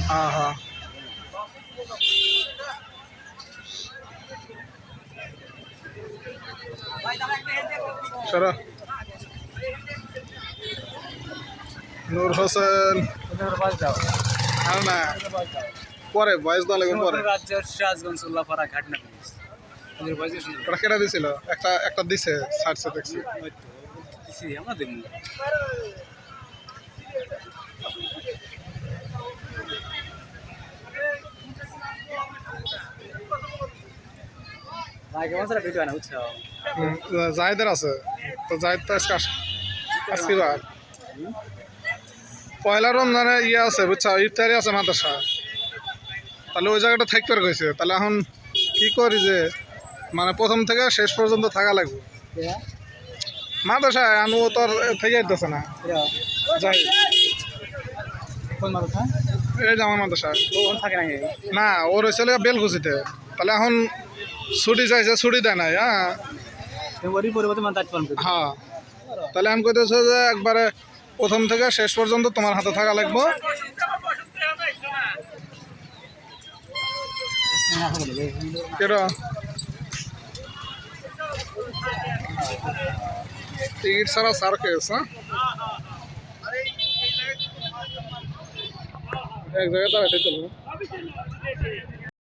হ্যাঁ হ্যাঁ সরা নূর হোসেন না পরে বয়স দলে পরে ওরা কেটা দিছিল একটা দিছে ছাড়ছে দেখছি জাহিদের আছে তো জাহিদ তো আজকে বার পয়লা রমজানে ইয়ে আছে বুঝছো ইফতারি আছে মাদ্রাসা তাহলে ওই জায়গাটা থাকতে গেছে তাহলে এখন কি করি যে মানে প্রথম থেকে শেষ পর্যন্ত থাকা লাগবে মাদ্রাসায় আমি ও তোর থেকে যেতেছে না জাহিদ এই যে আমার মাদ্রাসায় না ওর হয়েছে বেলকুচিতে তাহলে এখন ছুটি চাইছে ছুটি দেয় নাই হ্যাঁ হ্যাঁ তাহলে আমি কইতেছে যে একবারে প্রথম থেকে শেষ পর্যন্ত তোমার হাতে থাকা লাগবো কেডা টিকিট ছাড়া সার্কেস হ্যাঁ এক জায়গায় দাঁড়াতে চলবো